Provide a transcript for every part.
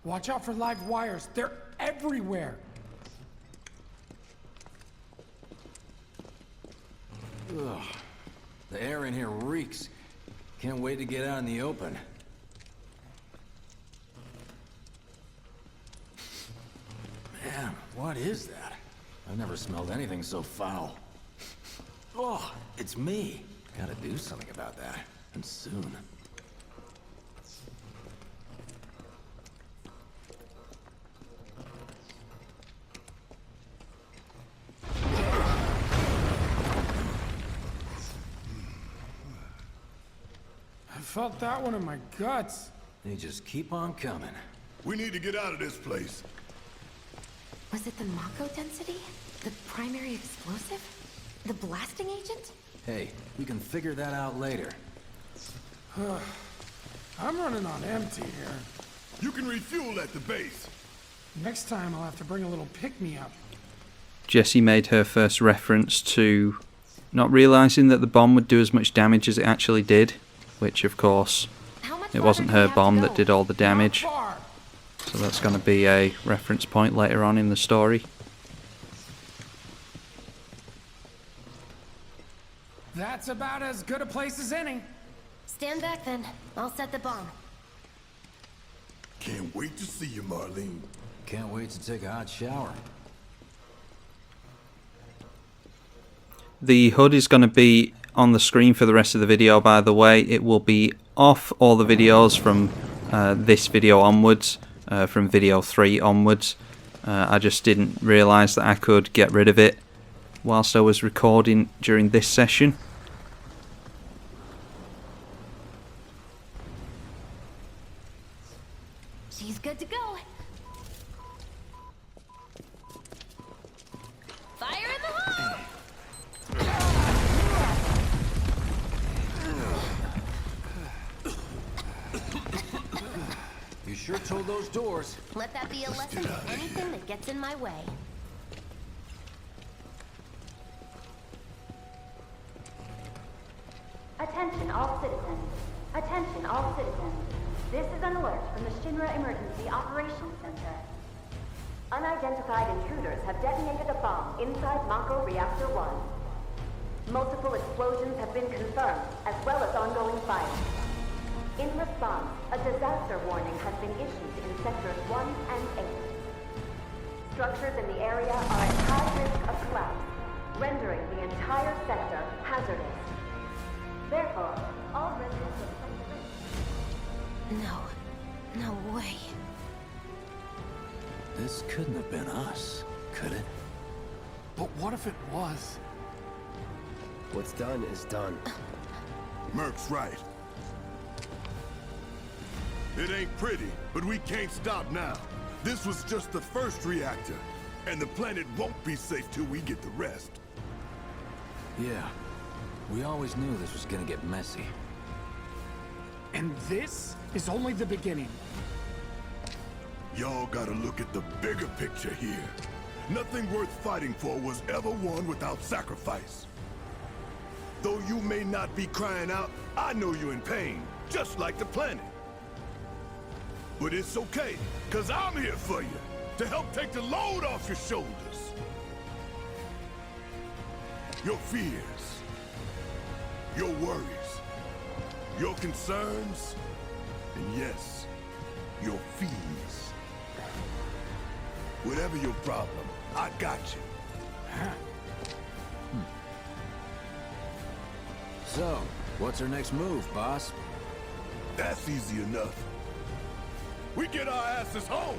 Watch out for live wires. They're everywhere. Ugh. The air in here reeks. Can't wait to get out in the open. Man, what is that? I've never smelled anything so foul. Oh, it's me. Gotta do something about that. And soon. I felt that one in my guts. They just keep on coming. We need to get out of this place. Was it the Mako density? The primary explosive? The blasting agent? Hey, we can figure that out later. I'm running on empty here. You can refuel at the base. Next time I'll have to bring a little pick-me-up. Jessie made her first reference to not realising that the bomb would do as much damage as it actually did, which of course it wasn't her bomb that did all the damage. So that's going to be a reference point later on in the story. That's about as good a place as any. Stand back then. I'll set the bomb. Can't wait to see you, Marlene. Can't wait to take a hot shower. The HUD is going to be on the screen for the rest of the video, by the way. It will be off all the videos from this video onwards, from video 3 onwards. I just didn't realise that I could get rid of it whilst I was recording during this session. She's good to go. Fire in the hole! You sure told those doors. Let that be a lesson to anything that gets in my way. Attention all citizens. Attention all citizens. This is an alert from the Shinra Emergency Operations Center. Unidentified intruders have detonated a bomb inside Mako Reactor 1. Multiple explosions have been confirmed, as well as ongoing fire. In response, a disaster warning has been issued in Sectors 1 and 8. Structures in the area are at high risk of collapse, rendering the entire sector hazardous. Therefore, all residents of No way. This couldn't have been us, could it? But what if it was? What's done is done. Merc's right. It ain't pretty, but we can't stop now. This was just the first reactor, and the planet won't be safe till we get the rest. Yeah. We always knew this was gonna get messy. And this is only the beginning. Y'all gotta look at the bigger picture here. Nothing worth fighting for was ever won without sacrifice. Though you may not be crying out, I know you're in pain, just like the planet. But it's okay, cause I'm here for you, to help take the load off your shoulders. Your fears, your worries, your concerns, and yes, your fees. Whatever your problem, I got you. So, what's our next move, boss? That's easy enough. We get our asses home.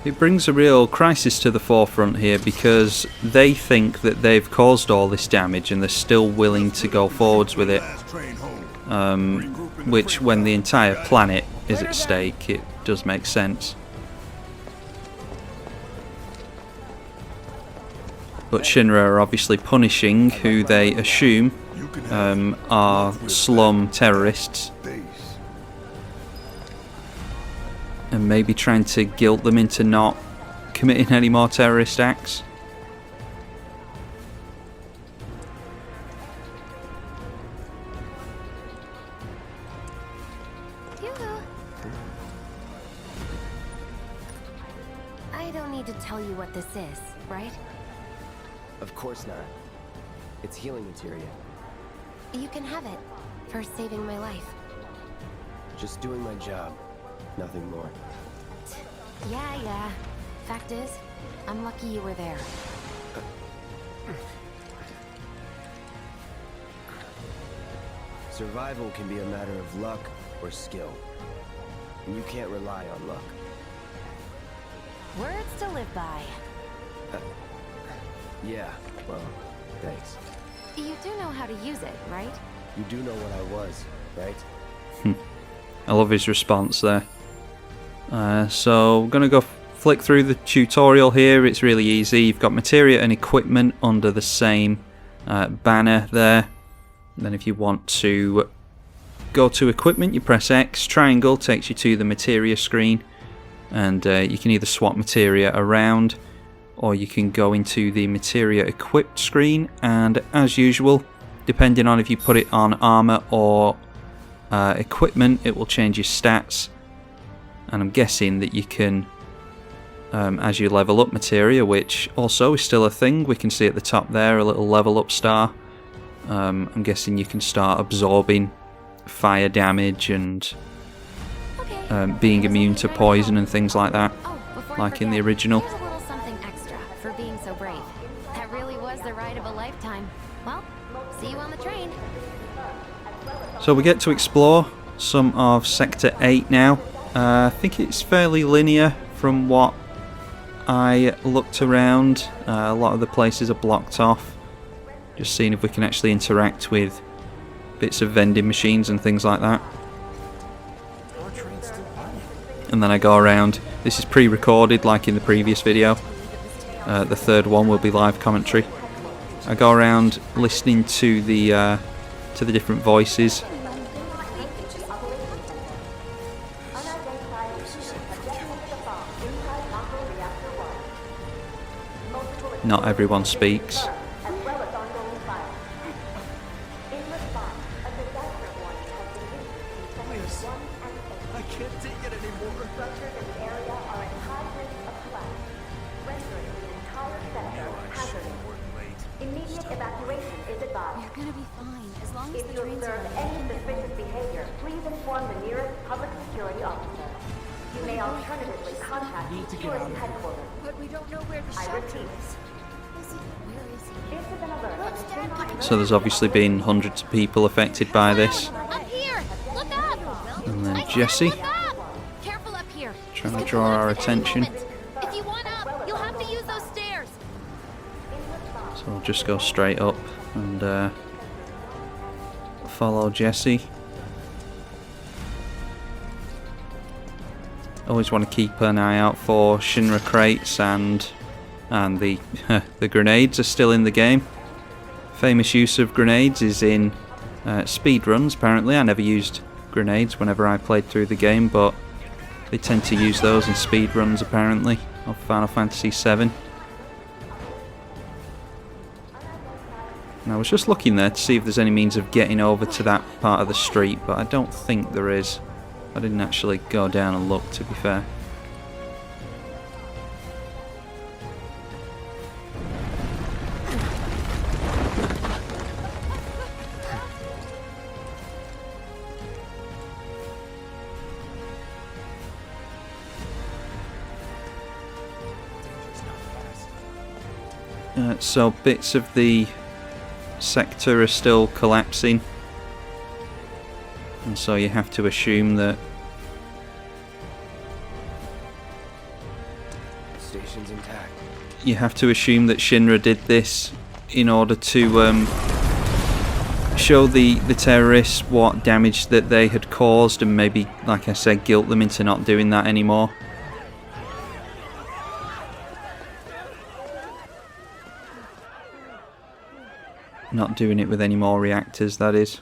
It brings a real crisis to the forefront here because they think that they've caused all this damage and they're still willing to go forwards with it. Which, when the entire planet is at stake, it does make sense. But Shinra are obviously punishing who they assume are slum terrorists, and maybe trying to guilt them into not committing any more terrorist acts. I don't need to tell you what this is, right? Of course not. It's healing materia. You can have it for saving my life. Just doing my job. Nothing more. Yeah. Fact is, I'm lucky you were there. Survival can be a matter of luck or skill. And you can't rely on luck. Words to live by. Yeah, well, thanks. You do know how to use it, right? You do know what I was, right? I love his response there. So we're going to go flick through the tutorial here. It's really easy. You've got materia and equipment under the same banner there. And then if you want to go to equipment, you press X. Triangle takes you to the materia screen. And you can either swap materia around, or you can go into the materia equipped screen. And as usual, depending on if you put it on armor or equipment, it will change your stats. And I'm guessing that you can, as you level up materia, which also is still a thing, we can see at the top there a little level up star. I'm guessing you can start absorbing fire damage and being immune to poison and things like that, like in the original. Here's a little something extra for being so brave. That really was the ride of a lifetime. Well, see you on the train. So we get to explore some of Sector 8 now. I think it's fairly linear from what I looked around. A lot of the places are blocked off. Just seeing if we can actually interact with bits of vending machines and things like that. And then I go around. This is pre-recorded like in the previous video. The third one will be live commentary. I go around listening to the different voices. Not everyone speaks. I can't take it anymore. Structures in the area are at high risk of collapse, rendering the entire sector hazardous. Immediate evacuation is advised. You're gonna be fine, as long as If the you trains observe are any suspicious behavior, please inform the nearest public security officer. You may alternatively contact security headquarters. But we don't know where the I shelter repeat. is. Where is he? This is an alert of the Shinra So there's obviously been hundreds of people affected by this. Up here! Look up! And then Jesse, Look up! Careful up here. trying This to could draw our collapse at any attention. moment. If you want up, you'll have to use those stairs. So we'll just go straight up and follow Jesse. Always want to keep an eye out for Shinra crates, and the the grenades are still in the game. Famous use of grenades is in speed runs. Apparently, I never used grenades whenever I played through the game, but they tend to use those in speed runs apparently of Final Fantasy VII. And I was just looking there to see if there's any means of getting over to that part of the street, but I don't think there is. I didn't actually go down and look, to be fair. So bits of the sector are still collapsing, and so you have to assume that Station's intact. Shinra did this in order to show the terrorists what damage that they had caused, and maybe, like I said, guilt them into not doing that anymore. Not doing it with any more reactors, that is.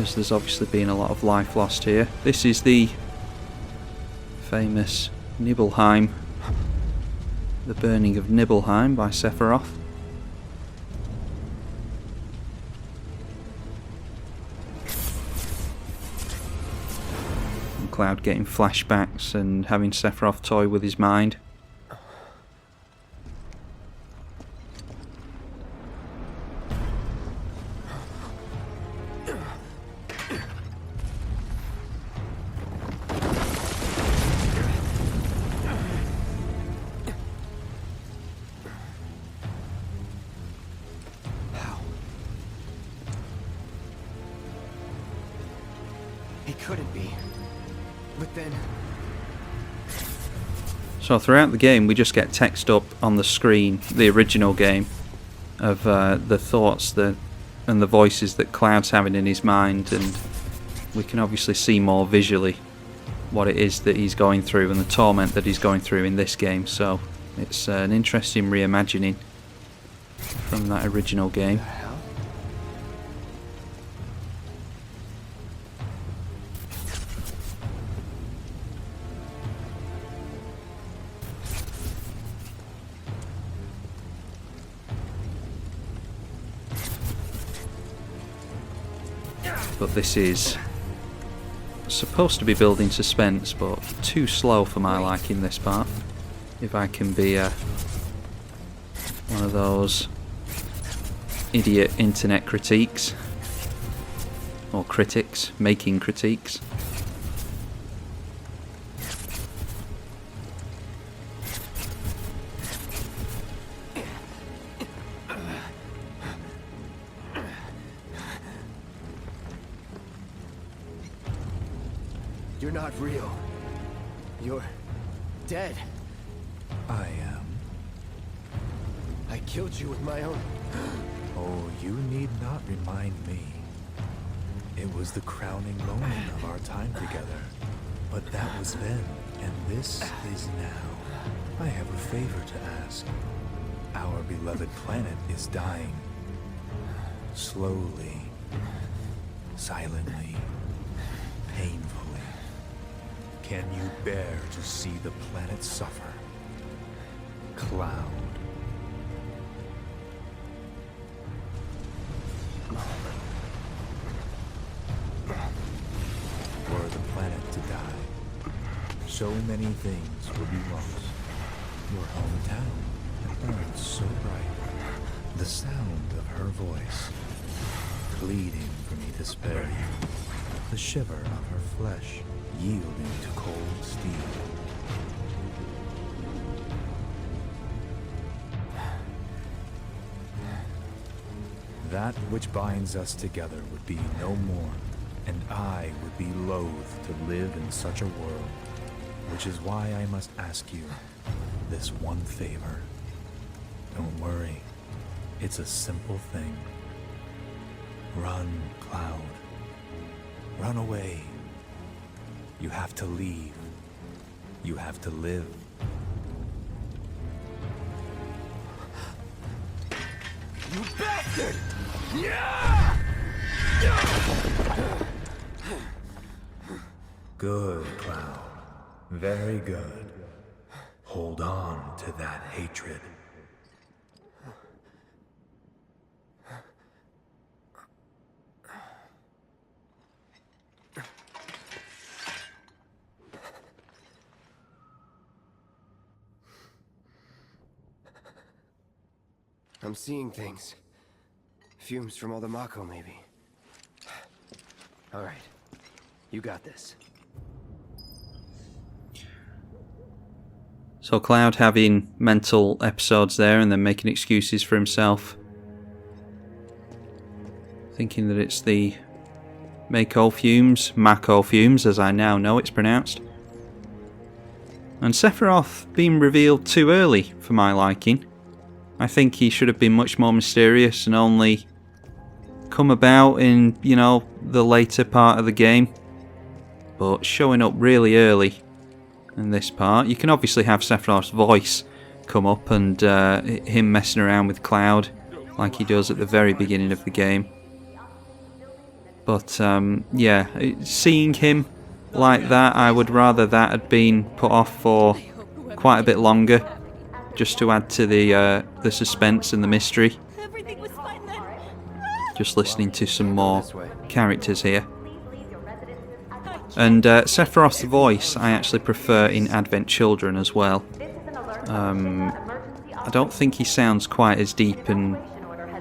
as there's obviously been a lot of life lost here. This is the famous Nibelheim, the burning of Nibelheim by Sephiroth. And Cloud getting flashbacks and having Sephiroth toy with his mind. Couldn't be. But then... So throughout the game we just get text up on the screen, the original game, of the thoughts and the voices that Cloud's having in his mind, and we can obviously see more visually what it is that he's going through and the torment that he's going through in this game. So it's an interesting reimagining from that original game. But this is supposed to be building suspense, but too slow for my liking, this part. If I can be one of those idiot internet critiques, or critics making critiques. You're not real. You're dead. I am. I killed you with my own... Oh, you need not remind me. It was the crowning moment of our time together. But that was then, and this is now. I have a favor to ask. Our beloved planet is dying. Slowly. Silently. Painfully. Can you bear to see the planet suffer? Cloud. Were the planet to die, so many things will be lost. Your hometown that burns so bright. The sound of her voice, pleading for me to spare you. The shiver of her flesh, yielding to cold steel. That which binds us together would be no more, and I would be loath to live in such a world, which is why I must ask you this one favor. Don't worry, it's a simple thing. Run, Cloud. Run away. You have to leave. You have to live. You bastard! Good, Cloud. Very good. Hold on to that hatred. I'm seeing things. Fumes from all the Mako, maybe. All right. You got this. So Cloud having mental episodes there and then making excuses for himself. Thinking that it's the Mako fumes, as I now know it's pronounced. And Sephiroth being revealed too early for my liking. I think he should have been much more mysterious and only come about in, you know, the later part of the game. But showing up really early in this part. You can obviously have Sephiroth's voice come up and him messing around with Cloud like he does at the very beginning of the game. But yeah, seeing him like that, I would rather that had been put off for quite a bit longer, just to add to the suspense and the mystery. Just listening to some more characters here. And Sephiroth's voice I actually prefer in Advent Children as well. I don't think he sounds quite as deep and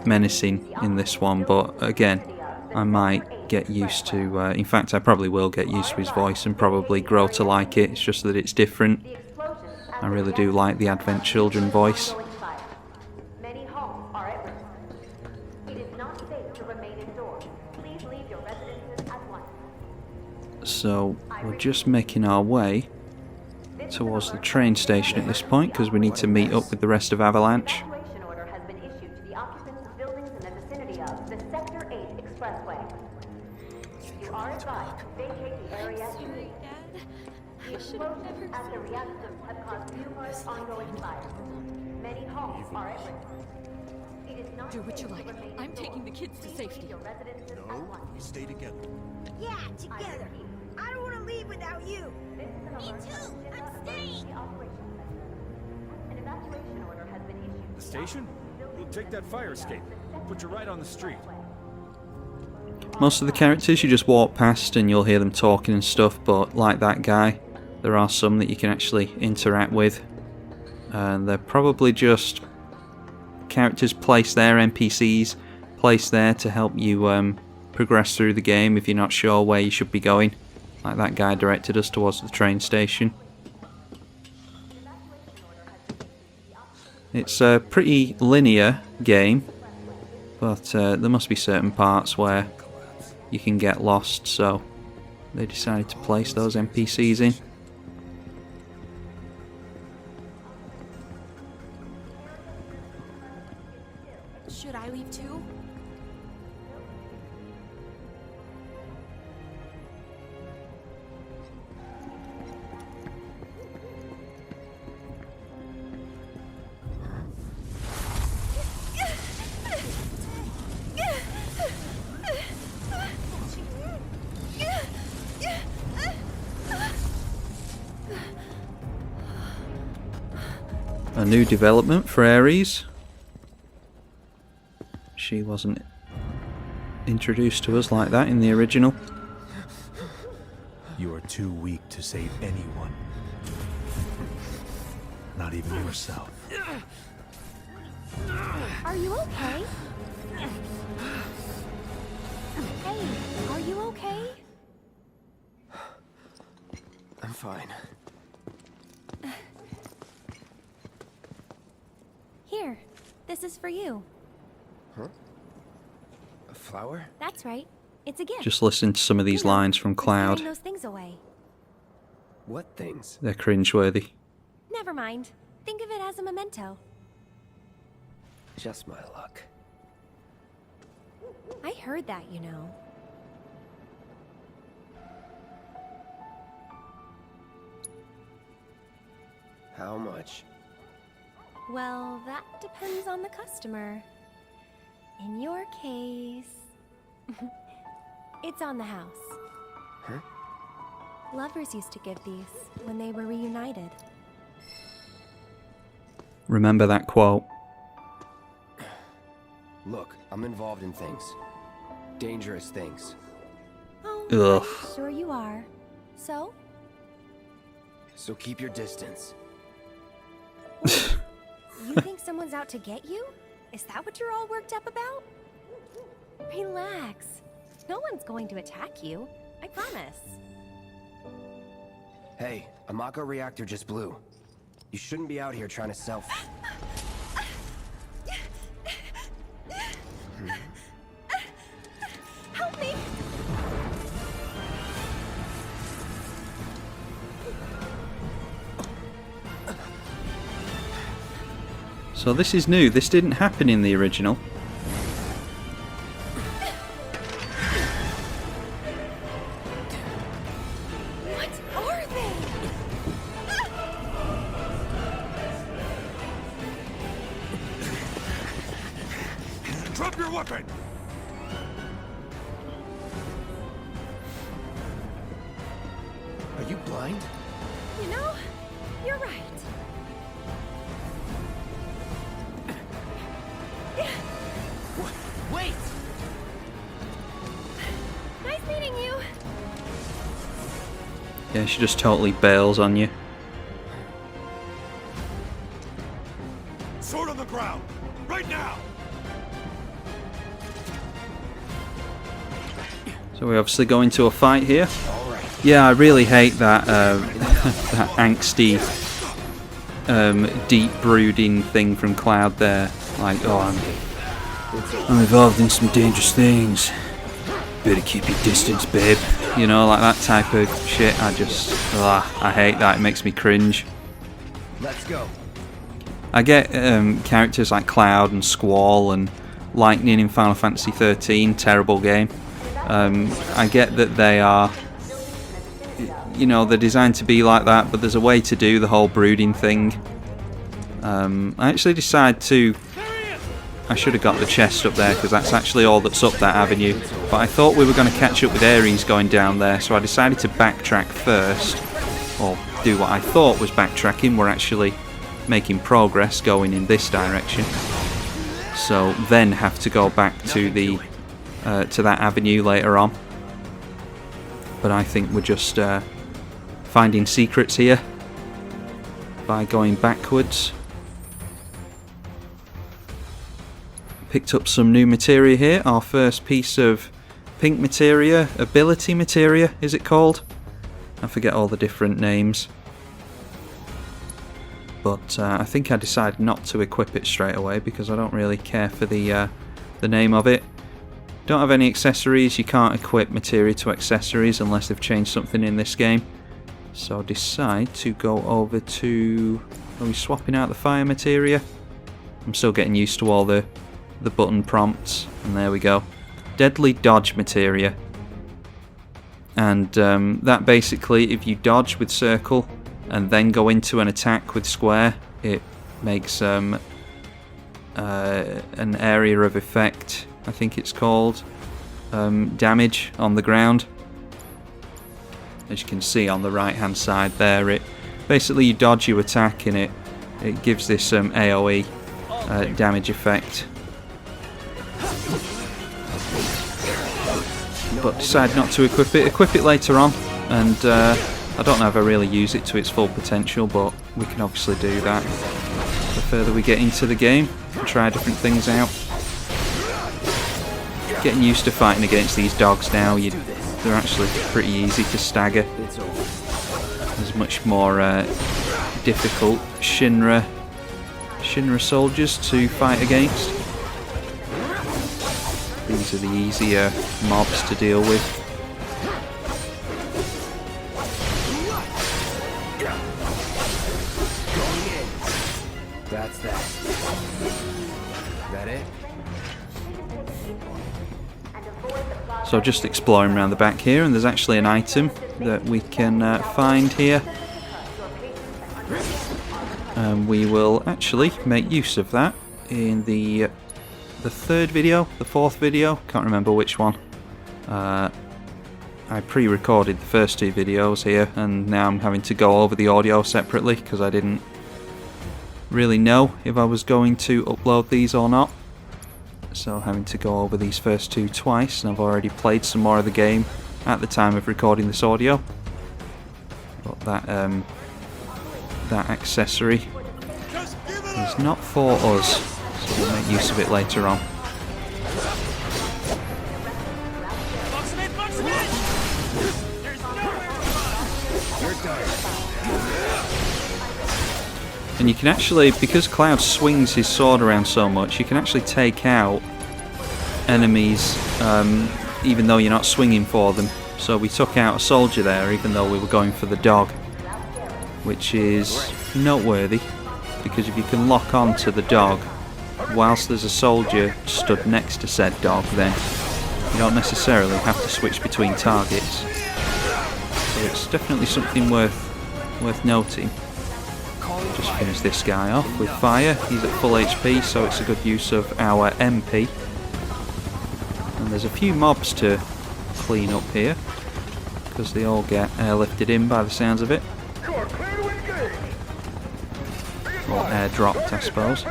menacing in this one, but again, I might get used to... in fact, I probably will get used to his voice and probably grow to like it. It's just that it's different. I really do like the Advent Children voice. Many homes are at risk. It is not safe to remain indoors. Please leave your residences at once. So, we're just making our way towards the train station at this point, because we need to meet up with the rest of Avalanche. Evacuation order has been issued to the occupants of buildings in the vicinity of the Sector 8 Expressway. You are advised to vacate the area immediately. The explosions at the reactors have caused numerous ongoing fires. Many homes are at risk. It is not Do what you safe like. to remain I'm indoors. taking the kids to Please safety. leave your residences at No, once. we stay together. Yeah, together. I don't want to leave without you. This is an alert from the Shinra Emergency Operations Center. An evacuation order has been issued. The station? We'll take that fire escape. Put you right on the street. Most of the characters you just walk past and you'll hear them talking and stuff, but like that guy, there are some that you can actually interact with. And they're probably just characters placed there, NPCs placed there to help you progress through the game if you're not sure where you should be going. Like that guy directed us towards the train station. It's a pretty linear game, but there must be certain parts where you can get lost, so they decided to place those NPCs in. Should I leave too? A new development for Ares. She wasn't introduced to us like that in the original. You are too weak to save anyone. Not even yourself. Are you okay? Hey, are you okay? I'm fine. Here, this is for you. Huh? A flower? That's right. It's a gift. Just listen to some of these You know, lines from it's throwing Cloud. those things away. What things? They're cringeworthy. Never mind. Think of it as a memento. Just my luck. I heard that, you know. How much? Well, that depends on the customer. In your case, it's on the house. Huh? Lovers used to give these when they were reunited. Remember that quote. Look, I'm involved in things. Dangerous things. Oh, Ugh. I'm sure you are. So? So keep your distance. You think someone's out to get you? Is that what you're all worked up about? Relax. No one's going to attack you. I promise. Hey, a Mako reactor just blew. You shouldn't be out here trying to self... Help me! So this is new. This didn't happen in the original. What are they? Drop your weapon! mind? You know, you're right. Wait! Nice meeting you. Yeah, she just totally bails on you. Sword on the ground! Right now! So we obviously go into a fight here. Yeah, I really hate that that angsty, deep brooding thing from Cloud there. Like, oh, I'm involved in some dangerous things. Better keep your distance, babe. You know, like that type of shit. I hate that. It makes me cringe. Let's go. I get characters like Cloud and Squall and Lightning in Final Fantasy XIII, terrible game. I get that they are, you know, they're designed to be like that, but there's a way to do the whole brooding thing. I actually decided to, I should have got the chest up there because that's actually all that's up that avenue, but I thought we were going to catch up with Ares going down there, so I decided to backtrack first, or do what I thought was backtracking. We're actually making progress going in this direction, so then have to go back to the to that avenue later on. But I think we're just finding secrets here by going backwards. Picked up some new materia here. Our first piece of pink materia, ability materia is it called? I forget all the different names. But I think I decided not to equip it straight away because I don't really care for the name of it. Don't have any accessories. You can't equip materia to accessories unless they've changed something in this game. So decide to go over to... Are we swapping out the fire materia? I'm still getting used to all the button prompts. And there we go. Deadly dodge materia. And that basically, if you dodge with circle and then go into an attack with square, it makes an area of effect, I think it's called, damage on the ground. As you can see on the right hand side there, it basically you dodge your attack and it gives this AoE damage effect. But decide not to equip it. Equip it later on, and I don't know if I really use it to its full potential, but we can obviously do that the further we get into the game and try different things out. Getting used to fighting against these dogs now. They're actually pretty easy to stagger. There's much more difficult Shinra soldiers to fight against. These are the easier mobs to deal with. That's that. That it? So just exploring around the back here, and there's actually an item that we can find here. We will actually make use of that in the third video, the fourth video, can't remember which one. I pre-recorded the first two videos here, and now I'm having to go over the audio separately because I didn't really know if I was going to upload these or not. So having to go over these first two twice, and I've already played some more of the game at the time of recording this audio. But that accessory is not for us, so we'll make use of it later on. And you can actually, because Cloud swings his sword around so much, you can actually take out enemies even though you're not swinging for them. So we took out a soldier there even though we were going for the dog, which is noteworthy, because if you can lock on to the dog whilst there's a soldier stood next to said dog, then you don't necessarily have to switch between targets. So it's definitely something worth noting. Just finish this guy off with fire. He's at full HP, so it's a good use of our MP. And there's a few mobs to clean up here. because they all get airlifted in by the sounds of it. Or air dropped, I suppose.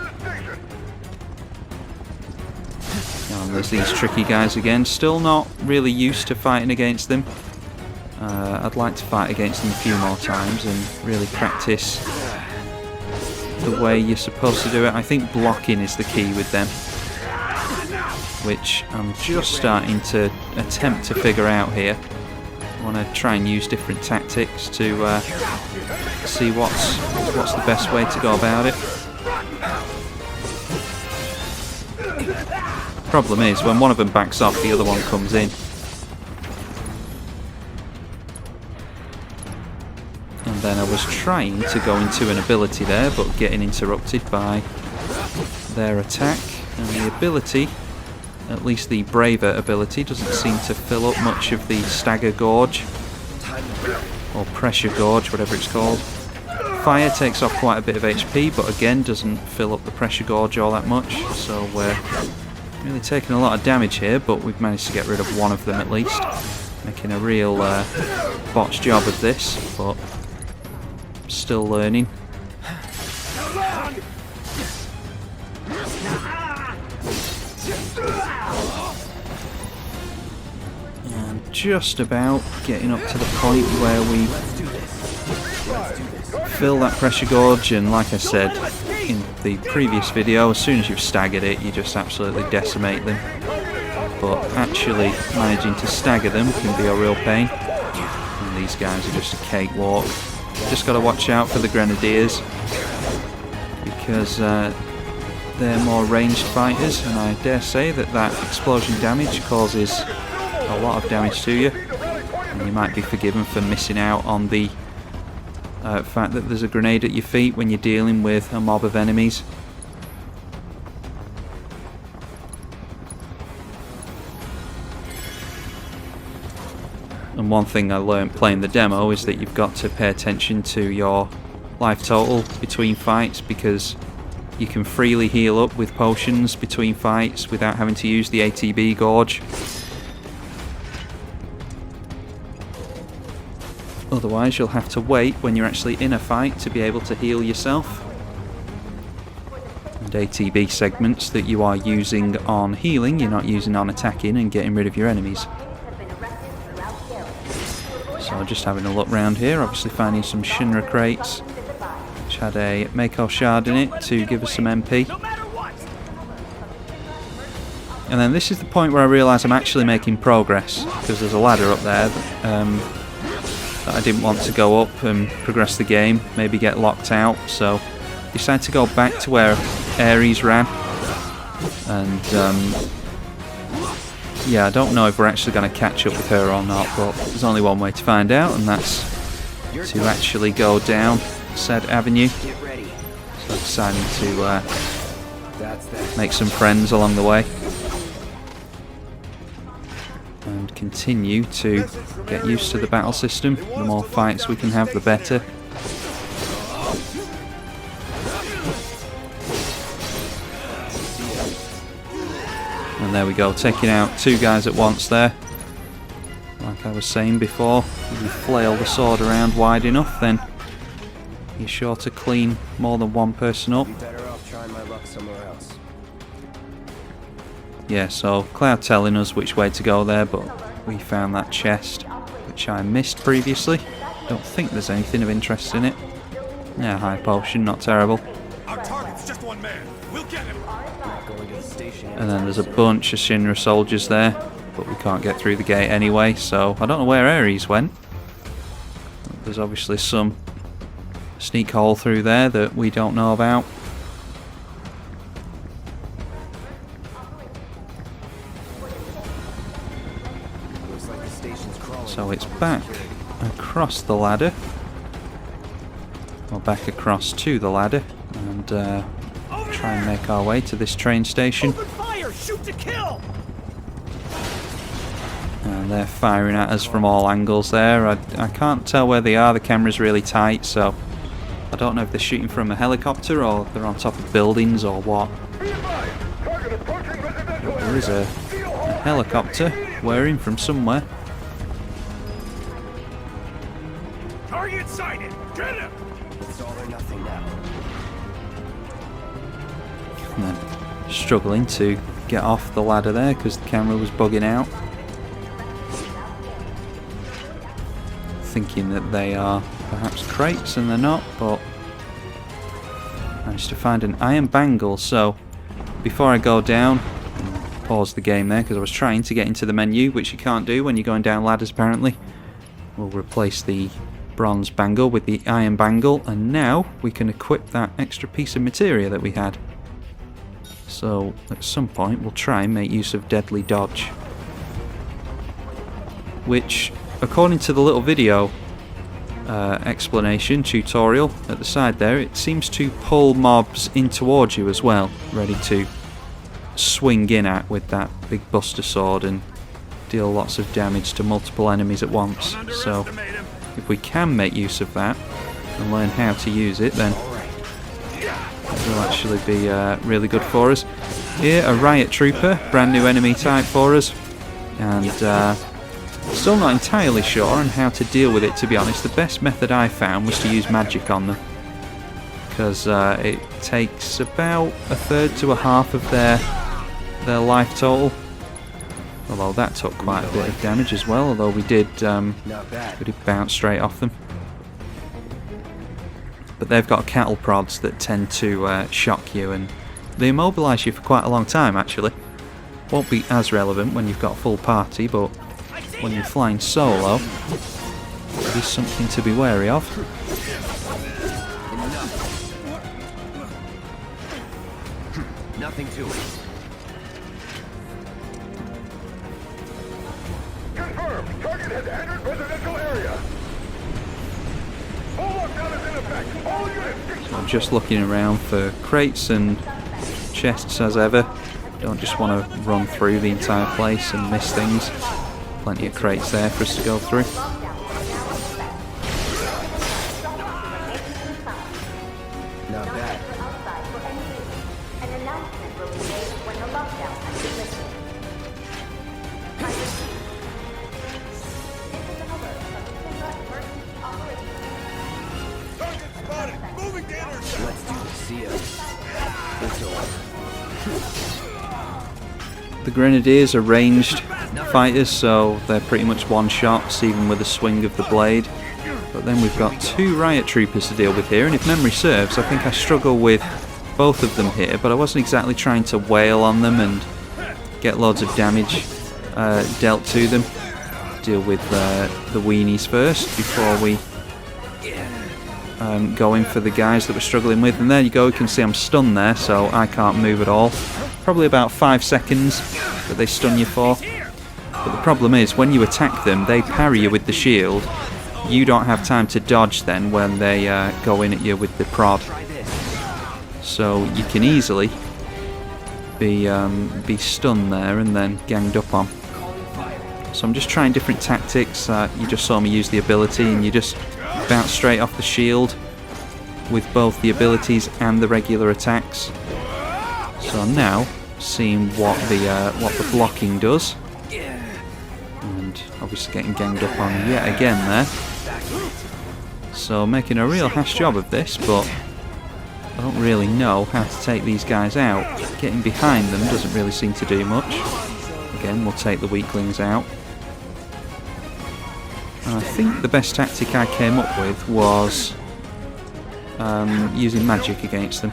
And there's these tricky guys again. Still not really used to fighting against them. I'd like to fight against them a few more times and really practice the way you're supposed to do it. I think blocking is the key with them, which I'm just starting to attempt to figure out here. I want to try and use different tactics to see what's the best way to go about it. Problem is, when one of them backs off, the other one comes in. And then I was trying to go into an ability there, but getting interrupted by their attack. And the ability, at least the braver ability, doesn't seem to fill up much of the stagger gorge. Or pressure gorge, whatever it's called. Fire takes off quite a bit of HP, but again doesn't fill up the pressure gorge all that much. So we're really taking a lot of damage here, but we've managed to get rid of one of them at least. Making a real botched job of this, but still learning. And just about getting up to the point where we fill that pressure gorge, and like I said in the previous video, as soon as you've staggered it, you just absolutely decimate them. But actually managing to stagger them can be a real pain. And these guys are just a cakewalk. Just got to watch out for the Grenadiers, because they're more ranged fighters, and I dare say that explosion damage causes a lot of damage to you, and you might be forgiven for missing out on the fact that there's a grenade at your feet when you're dealing with a mob of enemies. And one thing I learned playing the demo is that you've got to pay attention to your life total between fights, because you can freely heal up with potions between fights without having to use the ATB gorge. Otherwise you'll have to wait when you're actually in a fight to be able to heal yourself. And ATB segments that you are using on healing, you're not using on attacking and getting rid of your enemies. So just having a look round here, obviously finding some Shinra crates, which had a Mako shard in it to give us some MP. And then this is the point where I realise I'm actually making progress, because there's a ladder up there that I didn't want to go up and progress the game, maybe get locked out, so decided to go back to where Ares ran. And yeah, I don't know if we're actually going to catch up with her or not, but there's only one way to find out, and that's to actually go down said avenue. So I decided to make some friends along the way and continue to get used to the battle system. The more fights we can have, the better. And there we go, taking out two guys at once there. Like I was saying before, if you flail the sword around wide enough, then you're sure to clean more than one person up. Yeah, so Cloud telling us which way to go there, but we found that chest, which I missed previously. Don't think there's anything of interest in it. Yeah, high potion, not terrible. Our target's just one man. We'll get him. And then there's a bunch of Shinra soldiers there, but we can't get through the gate anyway, so I don't know where Ares went. There's obviously some sneak hole through there that we don't know about. So it's back across the ladder, or back across to the ladder, and try and make our way to this train station. Open fire! Shoot to kill! And they're firing at us from all angles there. I can't tell where they are, the camera's really tight, so I don't know if they're shooting from a helicopter or they're on top of buildings or what. But there is a helicopter whirring from somewhere. inside it! Get him! It's all or nothing now. And then struggling to get off the ladder there because the camera was bugging out. Thinking that they are perhaps crates and they're not, but managed to find an iron bangle. So before I go down, pause the game there because I was trying to get into the menu, which you can't do when you're going down ladders apparently. We'll replace the bronze bangle with the iron bangle, and now we can equip that extra piece of materia that we had. So at some point we'll try and make use of deadly dodge, which, according to the little video explanation tutorial at the side there, it seems to pull mobs in towards you as well, ready to swing in at with that big buster sword and deal lots of damage to multiple enemies at once. So if we can make use of that and learn how to use it, then it will actually be really good for us. Here, a Riot Trooper, brand new enemy type for us, and still not entirely sure on how to deal with it, to be honest. The best method I found was to use magic on them, because it takes about a third to a half of their life total. Although that took quite a bit of damage as well, although we did bounce straight off them. But they've got cattle prods that tend to shock you, and they immobilise you for quite a long time actually. Won't be as relevant when you've got a full party, but when you're flying solo, it is something to be wary of. Nothing to it. Confirmed. Target has entered residential area. Full lockdown is in effect. All units. So I'm just looking around for crates and chests as ever. Don't just want to run through the entire place and miss things. Plenty of crates there for us to go through. Not bad. An announcement will be made when the lockdown has been lifted. This is an alert from the Shinra Emergency Operations. Target spotted. Moving to intercept. Let's do this. See ya. It's over. The Grenadiers are ranged fighters, so they're pretty much one-shots even with a swing of the blade. But then we've got two Riot Troopers to deal with here, and if memory serves, I think I struggle with both of them here, but I wasn't exactly trying to wail on them and get loads of damage dealt to them. Deal with the weenies first before we go in for the guys that we're struggling with. And there you go, you can see I'm stunned there, so I can't move at all. Probably about 5 seconds that they stun you for. But the problem is, when you attack them, they parry you with the shield. You don't have time to dodge then when they go in at you with the prod. So you can easily be stunned there and then ganged up on. So I'm just trying different tactics. You just saw me use the ability, and you just bounce straight off the shield with both the abilities and the regular attacks. So I'm now seeing what the blocking does, and obviously getting ganged up on yet again there. So making a real hash job of this, but I don't really know how to take these guys out. Getting behind them doesn't really seem to do much. Again, we'll take the weaklings out. And I think the best tactic I came up with was using magic against them.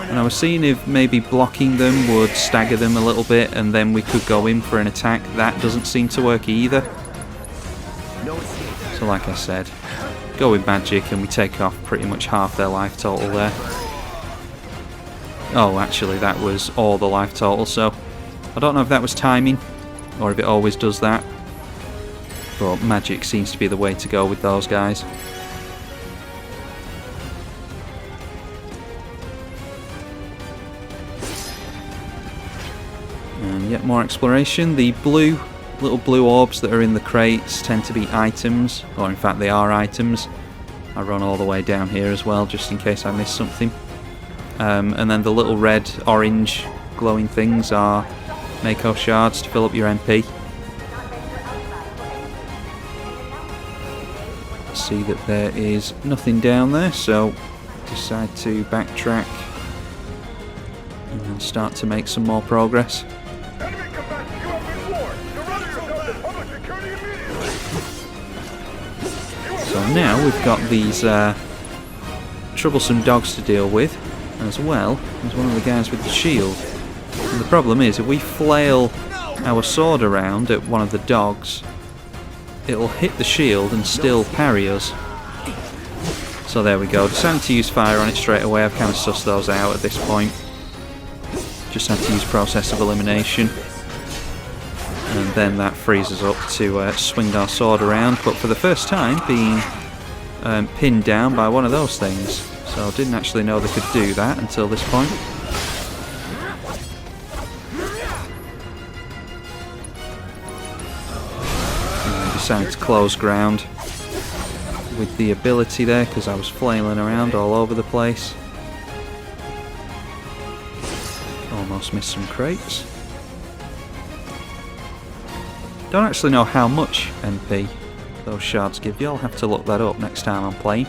And I was seeing if maybe blocking them would stagger them a little bit and then we could go in for an attack. That doesn't seem to work either. So like I said, go with magic and we take off pretty much half their life total there. Oh, actually that was all the life total, so I don't know if that was timing or if it always does that. But magic seems to be the way to go with those guys. And yet more exploration. The little blue orbs that are in the crates tend to be items, or in fact they are items. I run all the way down here as well just in case I miss something. And then the little red, orange glowing things are Mako shards to fill up your MP. see that there is nothing down there, so decide to backtrack and then start to make some more progress. So now we've got these troublesome dogs to deal with, as well as one of the guys with the shield. And the problem is, if we flail our sword around at one of the dogs, it'll hit the shield and still parry us. So there we go, decided to use fire on it straight away. I've kind of sussed those out at this point. Just had to use process of elimination. And then that frees us up to swing our sword around, but for the first time being pinned down by one of those things. So I didn't actually know they could do that until this point. And I decided to close ground with the ability there because I was flailing around all over the place. Almost missed some crates. Don't actually know how much MP those shards give you. I'll have to look that up next time I'm playing.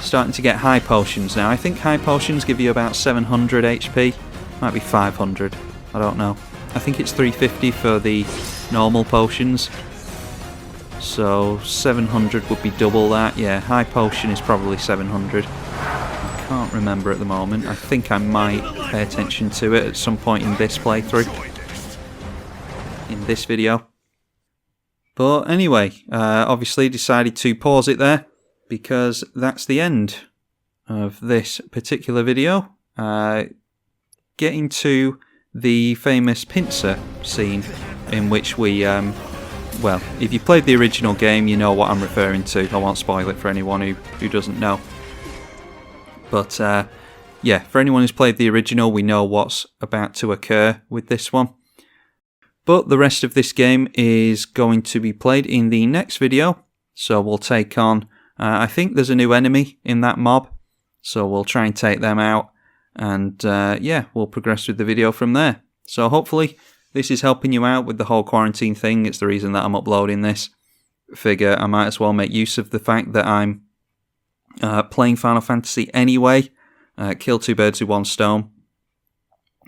Starting to get high potions now. I think high potions give you about 700 HP. Might be 500. I don't know. I think it's 350 for the normal potions. So 700 would be double that. Yeah, high potion is probably 700. Can't remember at the moment. I think I might pay attention to it at some point in this playthrough, in this video. But anyway, obviously decided to pause it there because that's the end of this particular video. Getting to the famous pincer scene in which we, well, if you played the original game, you know what I'm referring to. I won't spoil it for anyone who doesn't know. But yeah, for anyone who's played the original, we know what's about to occur with this one. But the rest of this game is going to be played in the next video. So we'll take on, I think there's a new enemy in that mob. So we'll try and take them out. And yeah, we'll progress with the video from there. So hopefully this is helping you out with the whole quarantine thing. It's the reason that I'm uploading this. Figure I might as well make use of the fact that I'm playing Final Fantasy anyway. Kill two birds with one stone.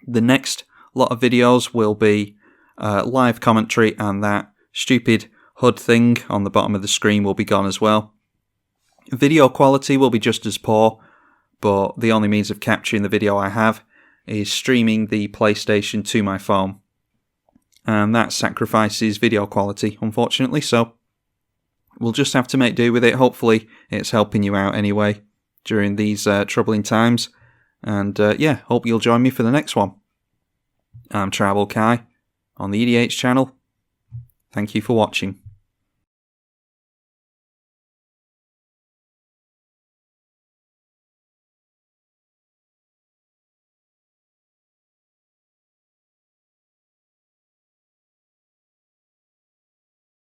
The next lot of videos will be live commentary, and that stupid HUD thing on the bottom of the screen will be gone as well. Video quality will be just as poor, but the only means of capturing the video I have is streaming the PlayStation to my phone. And that sacrifices video quality, unfortunately, so we'll just have to make do with it. Hopefully it's helping you out anyway during these troubling times. And yeah, hope you'll join me for the next one. I'm tribalkai on the eedi-H channel. Thank you for watching.